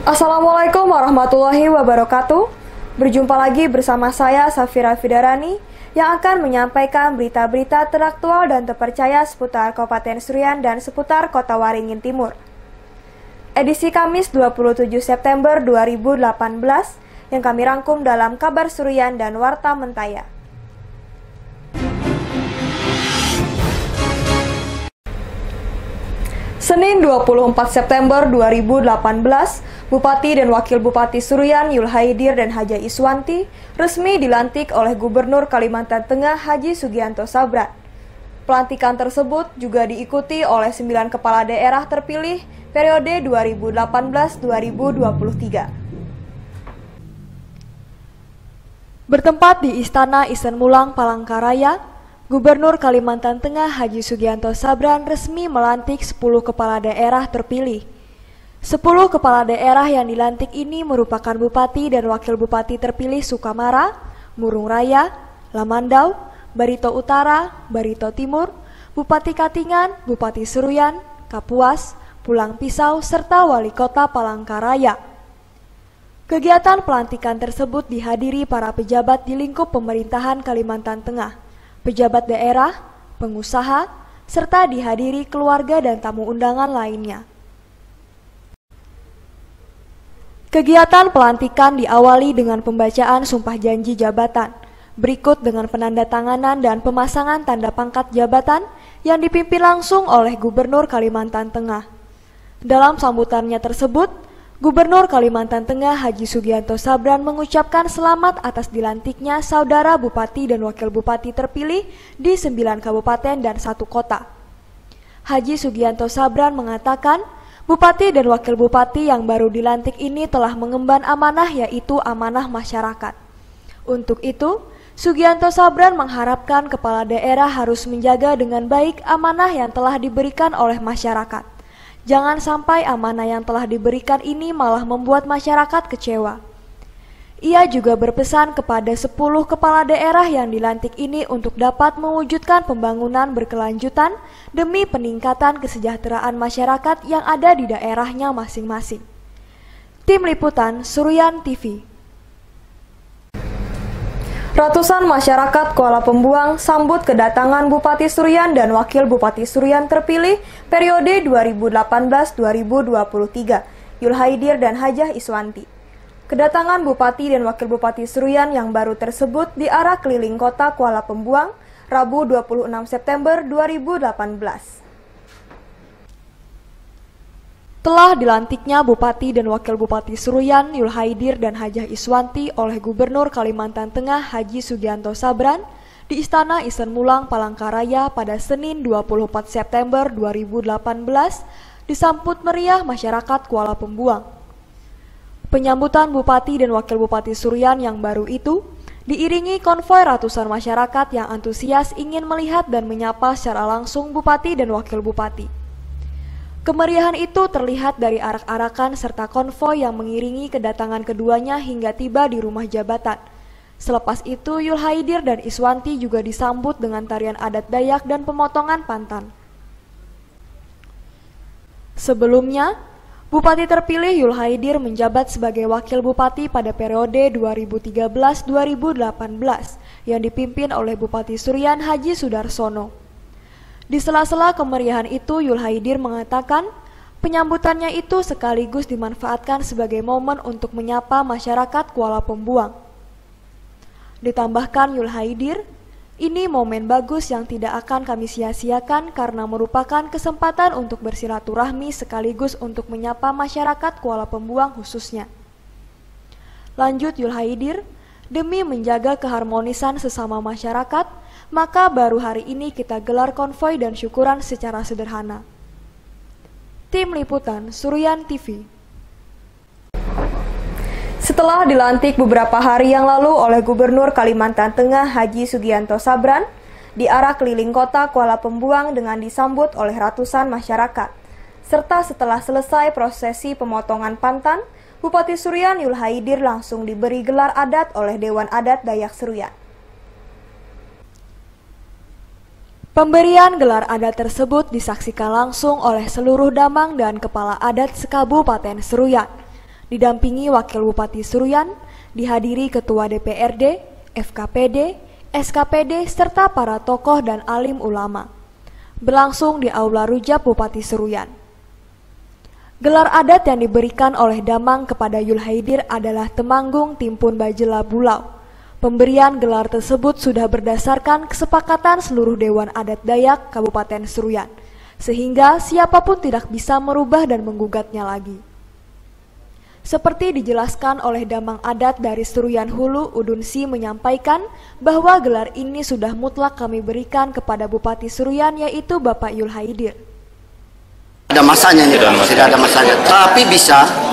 Assalamualaikum warahmatullahi wabarakatuh. Berjumpa lagi bersama saya Safira Fidarani yang akan menyampaikan berita-berita teraktual dan terpercaya seputar Kabupaten Seruyan dan seputar Kota Waringin Timur. Edisi Kamis 27 September 2018 yang kami rangkum dalam Kabar Seruyan dan Warta Mentaya. Senin 24 September 2018, Bupati dan Wakil Bupati Seruyan Yul Haidir dan Haja Iswanti resmi dilantik oleh Gubernur Kalimantan Tengah Haji Sugianto Sabran. Pelantikan tersebut juga diikuti oleh 9 kepala daerah terpilih periode 2018-2023. Bertempat di Istana Isen Mulang, Palangkaraya, Gubernur Kalimantan Tengah Haji Sugianto Sabran resmi melantik 10 kepala daerah terpilih. 10 kepala daerah yang dilantik ini merupakan Bupati dan Wakil Bupati terpilih Sukamara, Murung Raya, Lamandau, Barito Utara, Barito Timur, Bupati Katingan, Bupati Seruyan, Kapuas, Pulang Pisau, serta Wali Kota Palangkaraya. Kegiatan pelantikan tersebut dihadiri para pejabat di lingkup pemerintahan Kalimantan Tengah, pejabat daerah, pengusaha, serta dihadiri keluarga dan tamu undangan lainnya. Kegiatan pelantikan diawali dengan pembacaan sumpah janji jabatan, berikut dengan penandatanganan dan pemasangan tanda pangkat jabatan yang dipimpin langsung oleh Gubernur Kalimantan Tengah. Dalam sambutannya tersebut, Gubernur Kalimantan Tengah Haji Sugianto Sabran mengucapkan selamat atas dilantiknya saudara Bupati dan Wakil Bupati terpilih di 9 kabupaten dan 1 kota. Haji Sugianto Sabran mengatakan, Bupati dan Wakil Bupati yang baru dilantik ini telah mengemban amanah, yaitu amanah masyarakat. Untuk itu, Sugianto Sabran mengharapkan kepala daerah harus menjaga dengan baik amanah yang telah diberikan oleh masyarakat. Jangan sampai amanah yang telah diberikan ini malah membuat masyarakat kecewa. Ia juga berpesan kepada 10 kepala daerah yang dilantik ini untuk dapat mewujudkan pembangunan berkelanjutan demi peningkatan kesejahteraan masyarakat yang ada di daerahnya masing-masing. Tim Liputan Seruyan TV. Ratusan masyarakat Kuala Pembuang sambut kedatangan Bupati Seruyan dan Wakil Bupati Seruyan terpilih periode 2018-2023, Yul Haidir dan Hajah Iswanti. Kedatangan Bupati dan Wakil Bupati Seruyan yang baru tersebut di arah keliling kota Kuala Pembuang, Rabu 26 September 2018. Telah dilantiknya Bupati dan Wakil Bupati Seruyan Yul Haidir dan Hajah Iswanti oleh Gubernur Kalimantan Tengah Haji Sugianto Sabran di Istana Isen Mulang, Palangkaraya pada Senin 24 September 2018 disambut meriah masyarakat Kuala Pembuang. Penyambutan Bupati dan Wakil Bupati Seruyan yang baru itu diiringi konvoi ratusan masyarakat yang antusias ingin melihat dan menyapa secara langsung Bupati dan Wakil Bupati. Kemeriahan itu terlihat dari arak-arakan serta konvoi yang mengiringi kedatangan keduanya hingga tiba di rumah jabatan. Selepas itu, Yul Haidir dan Iswanti juga disambut dengan tarian adat Dayak dan pemotongan pantan. Sebelumnya, Bupati terpilih Yul Haidir menjabat sebagai Wakil Bupati pada periode 2013-2018 yang dipimpin oleh Bupati Seruyan Haji Sudarsono. Di sela-sela kemeriahan itu, Yul Haidir mengatakan penyambutannya itu sekaligus dimanfaatkan sebagai momen untuk menyapa masyarakat Kuala Pembuang. Ditambahkan Yul Haidir, ini momen bagus yang tidak akan kami sia-siakan karena merupakan kesempatan untuk bersilaturahmi sekaligus untuk menyapa masyarakat Kuala Pembuang khususnya. Lanjut Yul Haidir, demi menjaga keharmonisan sesama masyarakat, maka baru hari ini kita gelar konvoi dan syukuran secara sederhana. Tim Liputan Seruyan TV. Setelah dilantik beberapa hari yang lalu oleh Gubernur Kalimantan Tengah Haji Sugianto Sabran, di arah keliling kota Kuala Pembuang dengan disambut oleh ratusan masyarakat. Serta setelah selesai prosesi pemotongan pantan, Bupati Seruyan Yul Haidir langsung diberi gelar adat oleh Dewan Adat Dayak Seruyan. Pemberian gelar adat tersebut disaksikan langsung oleh seluruh damang dan kepala adat sekabupaten Seruyan. didampingi Wakil Bupati Seruyan, dihadiri Ketua DPRD, FKPD, SKPD, serta para tokoh dan alim ulama. Berlangsung di Aula Rujak Bupati Seruyan. Gelar adat yang diberikan oleh Damang kepada Yul Haidir adalah Temanggung Timpun Bajela Bulau. Pemberian gelar tersebut sudah berdasarkan kesepakatan seluruh Dewan Adat Dayak Kabupaten Seruyan, sehingga siapapun tidak bisa merubah dan menggugatnya lagi. Seperti dijelaskan oleh Damang Adat dari Seruyan Hulu, Udunsi menyampaikan bahwa gelar ini sudah mutlak kami berikan kepada Bupati Seruyan, yaitu Bapak Yul Haidir. Ada masanya nih, tidak ada masanya. Tapi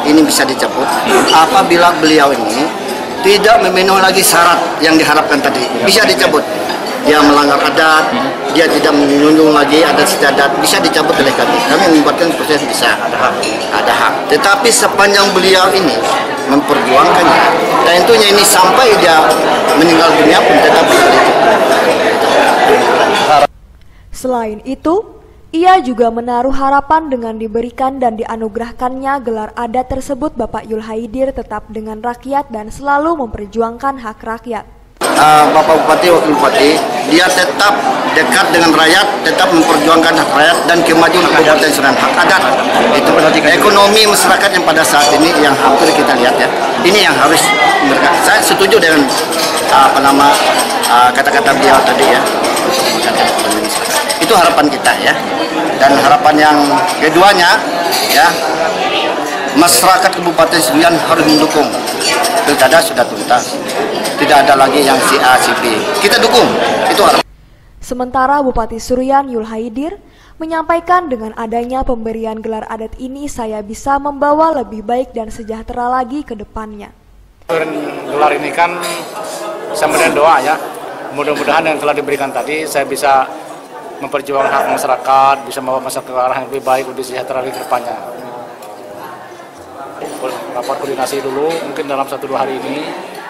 ini bisa dicabut apabila beliau ini tidak memenuhi lagi syarat yang diharapkan tadi. Bisa dicabut. Dia melanggar adat, dia tidak menunjung lagi adat istiadat, bisa dicabut oleh kami. Kami membuatkan proses bisa, ada hak. Tetapi sepanjang beliau ini memperjuangkannya, dan tentunya ini sampai dia meninggal dunia pun tetap bisa dicabut. Selain itu, ia juga menaruh harapan dengan diberikan dan dianugerahkannya gelar adat tersebut, Bapak Yul Haidir tetap dengan rakyat dan selalu memperjuangkan hak rakyat. Bapak Bupati, Wakil Bupati, dia tetap dekat dengan rakyat, tetap memperjuangkan hak rakyat dan kemajuan Kabupaten Seruyan, hak adat. Itu ekonomi masyarakat yang pada saat ini yang hampir kita lihat ya. Ini yang harus mereka. Saya setuju dengan kata-kata beliau tadi ya. Itu harapan kita ya. Dan harapan yang keduanya ya, masyarakat Kabupaten Seruyan harus mendukung. Pilkada sudah tuntas, tidak ada lagi yang si A, si B. Kita dukung, itu harapan. Sementara Bupati Seruyan Yul Haidir menyampaikan dengan adanya pemberian gelar adat ini saya bisa membawa lebih baik dan sejahtera lagi ke depannya. Gelar ini kan sambil doa ya, mudah-mudahan yang telah diberikan tadi saya bisa memperjuangkan hak masyarakat, bisa membawa masyarakat ke arah yang lebih baik, lebih sejahtera di depannya. Rapat koordinasi dulu, mungkin dalam 1-2 hari ini,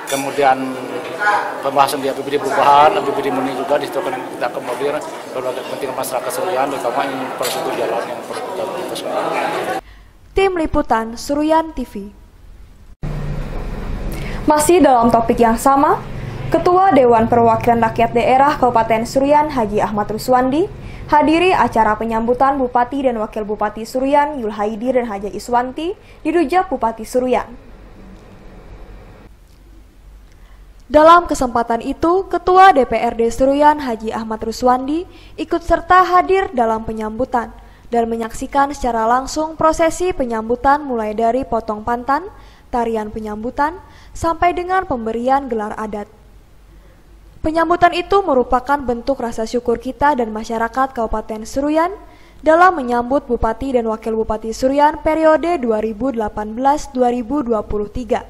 kemudian pembahasan di APBD perubahan, APBD murni juga di situ akan kita akomodir berbagai kepentingan masyarakat Seruyan, terutama infrastruktur jalan yang perlu kita semua. Tim Liputan Seruyan TV. Masih dalam topik yang sama, Ketua Dewan Perwakilan Rakyat Daerah Kabupaten Seruyan Haji Ahmad Ruswandi hadiri acara penyambutan Bupati dan Wakil Bupati Seruyan Yul Haidir dan Haja Iswanti di Rujak Bupati Seruyan. Dalam kesempatan itu, Ketua DPRD Seruyan Haji Ahmad Ruswandi ikut serta hadir dalam penyambutan dan menyaksikan secara langsung prosesi penyambutan mulai dari potong pantan, tarian penyambutan, sampai dengan pemberian gelar adat. Penyambutan itu merupakan bentuk rasa syukur kita dan masyarakat Kabupaten Seruyan dalam menyambut Bupati dan Wakil Bupati Seruyan periode 2018-2023.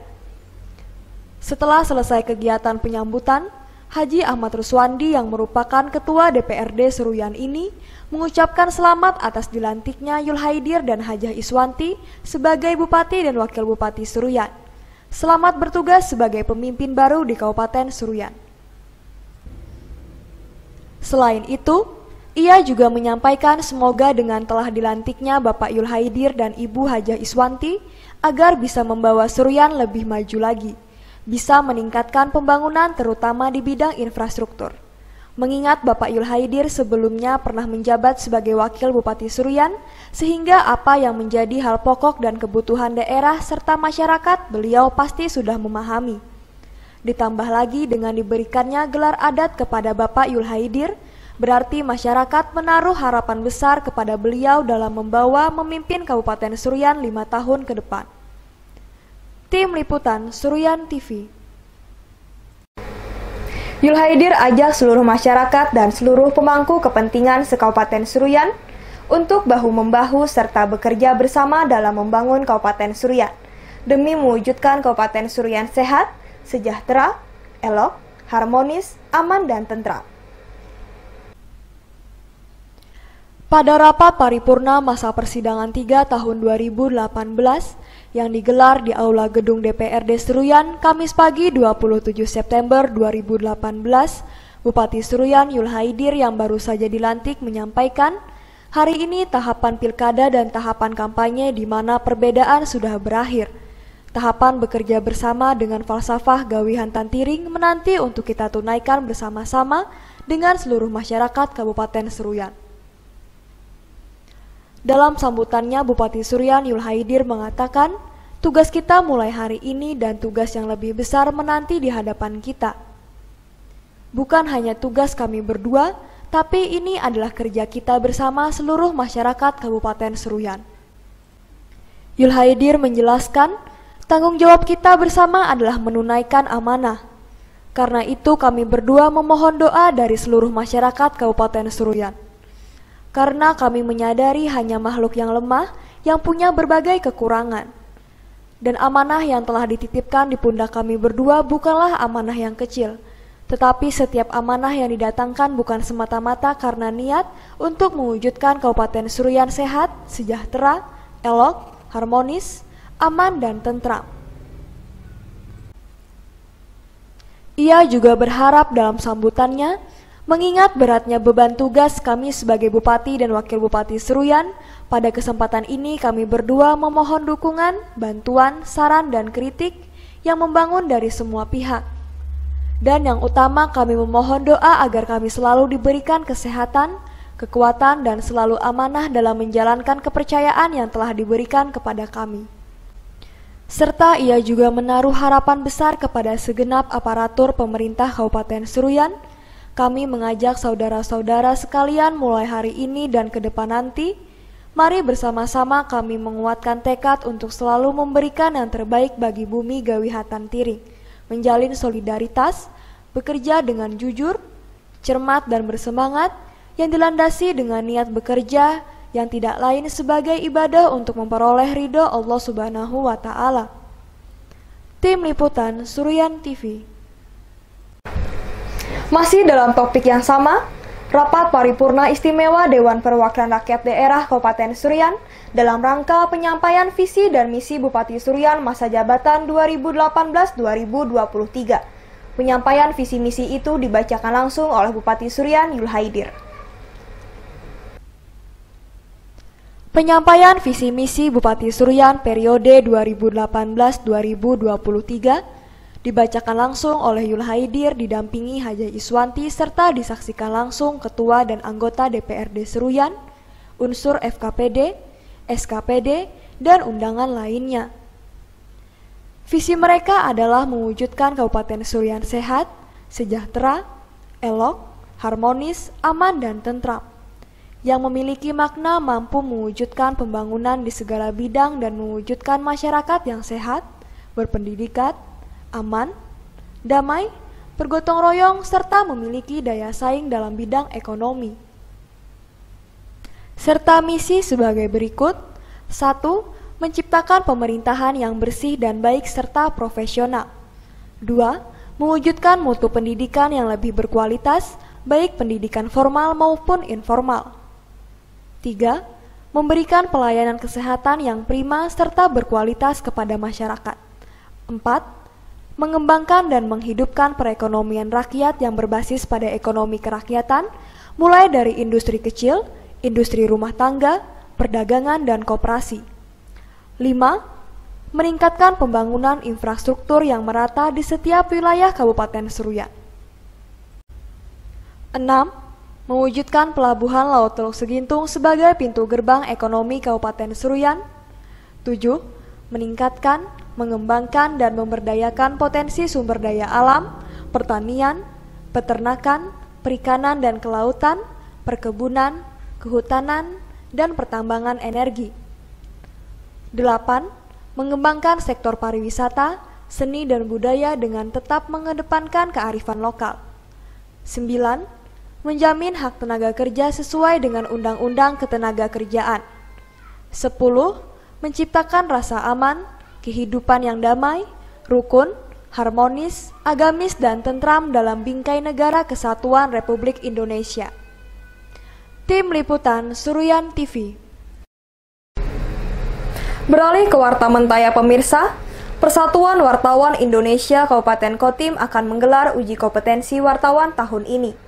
Setelah selesai kegiatan penyambutan, Haji Ahmad Ruswandi yang merupakan Ketua DPRD Seruyan ini mengucapkan selamat atas dilantiknya Yul Haidir dan Hajah Iswanti sebagai Bupati dan Wakil Bupati Seruyan. Selamat bertugas sebagai pemimpin baru di Kabupaten Seruyan. Selain itu, ia juga menyampaikan semoga dengan telah dilantiknya Bapak Yul Haidir dan Ibu Hajah Iswanti agar bisa membawa Seruyan lebih maju lagi, bisa meningkatkan pembangunan terutama di bidang infrastruktur. Mengingat Bapak Yul Haidir sebelumnya pernah menjabat sebagai Wakil Bupati Seruyan, sehingga apa yang menjadi hal pokok dan kebutuhan daerah serta masyarakat beliau pasti sudah memahami. Ditambah lagi dengan diberikannya gelar adat kepada Bapak Yul Haidir, berarti masyarakat menaruh harapan besar kepada beliau dalam membawa memimpin Kabupaten Seruyan 5 tahun ke depan. Tim Liputan Seruyan TV. Yul Haidir ajak seluruh masyarakat dan seluruh pemangku kepentingan se-Kabupaten Seruyan untuk bahu-membahu serta bekerja bersama dalam membangun Kabupaten Seruyan demi mewujudkan Kabupaten Seruyan sehat, sejahtera, elok, harmonis, aman, dan tentram. Pada rapat paripurna masa persidangan 3 tahun 2018 yang digelar di Aula Gedung DPRD Seruyan Kamis pagi 27 September 2018, Bupati Seruyan Yul Haidir yang baru saja dilantik menyampaikan, hari ini tahapan pilkada dan tahapan kampanye di mana perbedaan sudah berakhir. tahapan bekerja bersama dengan falsafah Gawihan Tantiring menanti untuk kita tunaikan bersama-sama dengan seluruh masyarakat Kabupaten Seruyan. Dalam sambutannya, Bupati Seruyan Yul Haidir mengatakan, tugas kita mulai hari ini dan tugas yang lebih besar menanti di hadapan kita. Bukan hanya tugas kami berdua, tapi ini adalah kerja kita bersama seluruh masyarakat Kabupaten Seruyan. Yul Haidir menjelaskan, tanggung jawab kita bersama adalah menunaikan amanah. Karena itu kami berdua memohon doa dari seluruh masyarakat Kabupaten Seruyan. Karena kami menyadari hanya makhluk yang lemah yang punya berbagai kekurangan. Dan amanah yang telah dititipkan di pundak kami berdua bukanlah amanah yang kecil, tetapi setiap amanah yang didatangkan bukan semata-mata karena niat untuk mewujudkan Kabupaten Seruyan sehat, sejahtera, elok, harmonis, aman, dan tentram. Ia juga berharap dalam sambutannya, mengingat beratnya beban tugas kami sebagai Bupati dan Wakil Bupati Seruyan, pada kesempatan ini kami berdua memohon dukungan, bantuan, saran, dan kritik yang membangun dari semua pihak. Dan yang utama kami memohon doa agar kami selalu diberikan kesehatan, kekuatan, dan selalu amanah dalam menjalankan kepercayaan yang telah diberikan kepada kami. Serta ia juga menaruh harapan besar kepada segenap aparatur pemerintah Kabupaten Seruyan. Kami mengajak saudara-saudara sekalian mulai hari ini dan ke depan nanti, mari bersama-sama kami menguatkan tekad untuk selalu memberikan yang terbaik bagi bumi Gawihan Tantiring, menjalin solidaritas, bekerja dengan jujur, cermat, dan bersemangat, yang dilandasi dengan niat bekerja yang tidak lain sebagai ibadah untuk memperoleh ridho Allah Subhanahu wa Ta'ala. Tim Liputan Seruyan TV. Masih dalam topik yang sama, rapat paripurna istimewa Dewan Perwakilan Rakyat Daerah Kabupaten Seruyan dalam rangka penyampaian visi dan misi Bupati Seruyan masa jabatan 2018-2023. Penyampaian visi misi itu dibacakan langsung oleh Bupati Seruyan Yul Haidir. Penyampaian visi misi Bupati Seruyan periode 2018-2023 dibacakan langsung oleh Yul Haidir didampingi Haja Iswanti serta disaksikan langsung Ketua dan anggota DPRD Seruyan, unsur FKPD, SKPD, dan undangan lainnya. Visi mereka adalah mewujudkan Kabupaten Seruyan sehat, sejahtera, elok, harmonis, aman, dan tentram, yang memiliki makna mampu mewujudkan pembangunan di segala bidang dan mewujudkan masyarakat yang sehat, berpendidikan, aman, damai, bergotong royong, serta memiliki daya saing dalam bidang ekonomi. Serta misi sebagai berikut: 1. Menciptakan pemerintahan yang bersih dan baik serta profesional. 2. Mewujudkan mutu pendidikan yang lebih berkualitas, baik pendidikan formal maupun informal. 3. Memberikan pelayanan kesehatan yang prima serta berkualitas kepada masyarakat. 4. Mengembangkan dan menghidupkan perekonomian rakyat yang berbasis pada ekonomi kerakyatan, mulai dari industri kecil, industri rumah tangga, perdagangan, dan koperasi. 5. Meningkatkan pembangunan infrastruktur yang merata di setiap wilayah Kabupaten Seruyan. 6. Mewujudkan pelabuhan Laut Teluk Segintung sebagai pintu gerbang ekonomi Kabupaten Seruyan. 7. Meningkatkan, mengembangkan, dan memberdayakan potensi sumber daya alam, pertanian, peternakan, perikanan dan kelautan, perkebunan, kehutanan, dan pertambangan energi. 8. Mengembangkan sektor pariwisata, seni, dan budaya dengan tetap mengedepankan kearifan lokal. 9. Menjamin hak tenaga kerja sesuai dengan Undang-Undang Ketenagakerjaan. 10. Menciptakan rasa aman, kehidupan yang damai, rukun, harmonis, agamis, dan tentram dalam bingkai negara kesatuan Republik Indonesia. Tim Liputan Seruyan TV. Beralih ke Warta Mentaya pemirsa, Persatuan Wartawan Indonesia Kabupaten Kotim akan menggelar uji kompetensi wartawan tahun ini.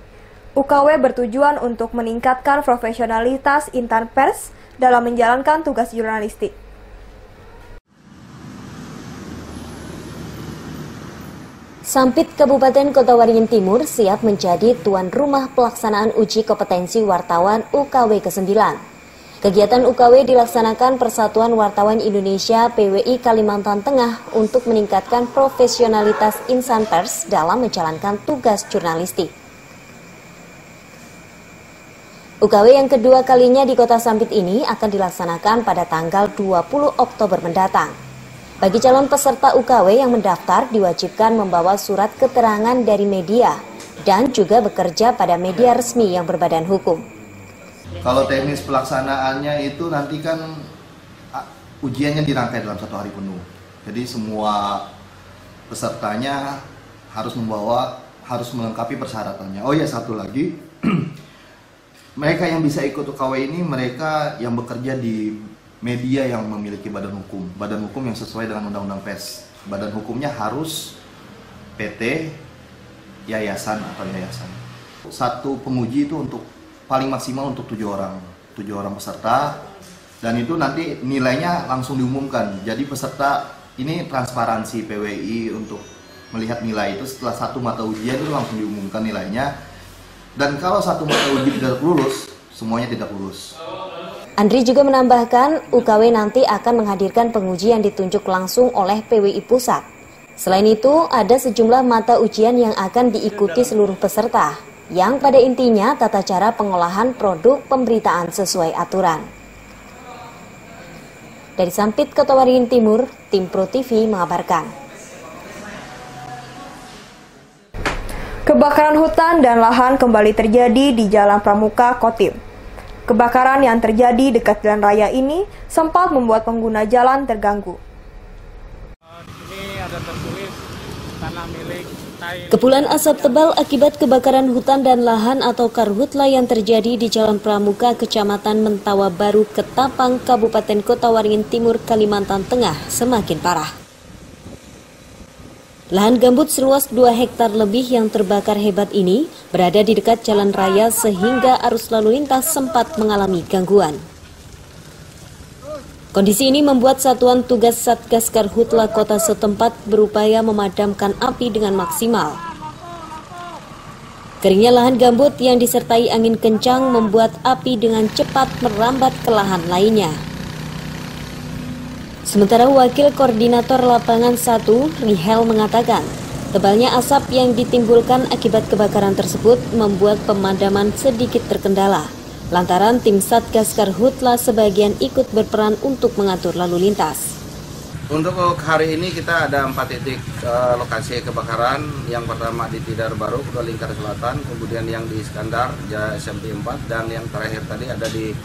UKW bertujuan untuk meningkatkan profesionalitas insan pers dalam menjalankan tugas jurnalistik. Sampit Kabupaten Kota Waringin Timur siap menjadi tuan rumah pelaksanaan uji kompetensi wartawan UKW ke-9. Kegiatan UKW dilaksanakan Persatuan Wartawan Indonesia PWI Kalimantan Tengah untuk meningkatkan profesionalitas insan pers dalam menjalankan tugas jurnalistik. UKW yang kedua kalinya di Kota Sampit ini akan dilaksanakan pada tanggal 20 Oktober mendatang. Bagi calon peserta UKW yang mendaftar diwajibkan membawa surat keterangan dari media dan juga bekerja pada media resmi yang berbadan hukum. Kalau teknis pelaksanaannya itu nanti kan ujiannya dirangkai dalam 1 hari penuh. Jadi semua pesertanya harus melengkapi persyaratannya. Oh ya, satu lagi, mereka yang bisa ikut UKW ini mereka yang bekerja di media yang memiliki badan hukum yang sesuai dengan Undang-Undang Pers. Badan hukumnya harus PT, yayasan atau yayasan. Satu penguji itu untuk paling maksimal untuk 7 orang peserta, dan itu nanti nilainya langsung diumumkan. Jadi peserta ini transparansi PWI untuk melihat nilai itu setelah satu mata ujian itu langsung diumumkan nilainya. Dan kalau satu mata uji tidak lulus, semuanya tidak lulus. Andri juga menambahkan, UKW nanti akan menghadirkan penguji yang ditunjuk langsung oleh PWI Pusat. Selain itu, ada sejumlah mata ujian yang akan diikuti seluruh peserta, yang pada intinya tata cara pengolahan produk pemberitaan sesuai aturan. Dari Sampit, Kota Waringin Timur, Tim Pro TV mengabarkan. Kebakaran hutan dan lahan kembali terjadi di Jalan Pramuka, Kotim. Kebakaran yang terjadi dekat jalan raya ini sempat membuat pengguna jalan terganggu. Kepulan asap tebal akibat kebakaran hutan dan lahan atau karhutla yang terjadi di Jalan Pramuka, Kecamatan Mentawa Baru, Ketapang, Kabupaten Kota Waringin Timur, Kalimantan Tengah semakin parah. Lahan gambut seluas 2 hektar lebih yang terbakar hebat ini berada di dekat jalan raya sehingga arus lalu lintas sempat mengalami gangguan. Kondisi ini membuat Satuan Tugas Satgas Karhutla Kota setempat berupaya memadamkan api dengan maksimal. Keringnya lahan gambut yang disertai angin kencang membuat api dengan cepat merambat ke lahan lainnya. Sementara Wakil Koordinator Lapangan 1, Rihel mengatakan, tebalnya asap yang ditimbulkan akibat kebakaran tersebut membuat pemadaman sedikit terkendala, lantaran tim Satgas Karhutla sebagian ikut berperan untuk mengatur lalu lintas. Untuk hari ini kita ada 4 titik lokasi kebakaran. Yang pertama di Tidar Baru, Kedua Lingkar Selatan, kemudian yang di Iskandar, SMP 4, dan yang terakhir tadi ada di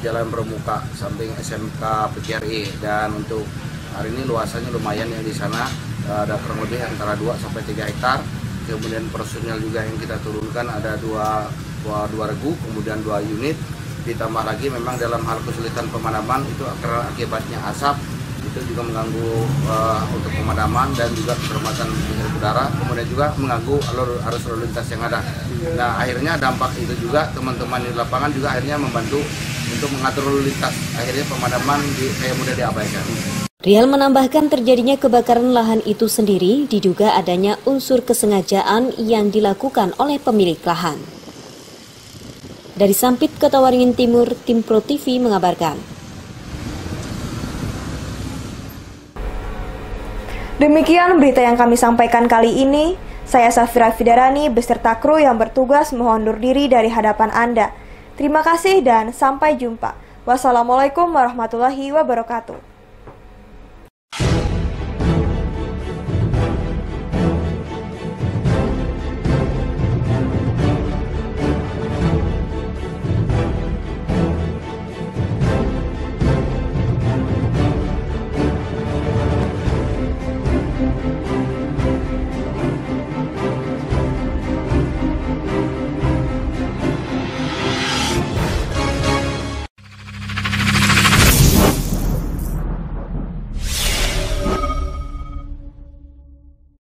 Jalan Pramuka, samping SMK PKRI. Dan untuk hari ini luasannya lumayan yang di sana, ada kurang lebih antara 2 sampai 3 hektar. Kemudian personil juga yang kita turunkan ada 2 regu, kemudian 2 unit. Ditambah lagi memang dalam hal kesulitan pemadaman itu karena akibatnya asap, itu juga mengganggu untuk pemadaman dan juga keselamatan udara, kemudian juga mengganggu arus lalu lintas yang ada. Nah, akhirnya dampak itu juga teman-teman di lapangan juga akhirnya membantu untuk mengatur lalu lintas. Akhirnya pemadaman kayak mudah diabaikan. Rial menambahkan terjadinya kebakaran lahan itu sendiri diduga adanya unsur kesengajaan yang dilakukan oleh pemilik lahan. Dari Sampit, Kota Waringin Timur, Tim Pro TV mengabarkan. Demikian berita yang kami sampaikan kali ini. Saya Safira Fidarani beserta kru yang bertugas mohon undur diri dari hadapan Anda. Terima kasih dan sampai jumpa. Wassalamualaikum warahmatullahi wabarakatuh.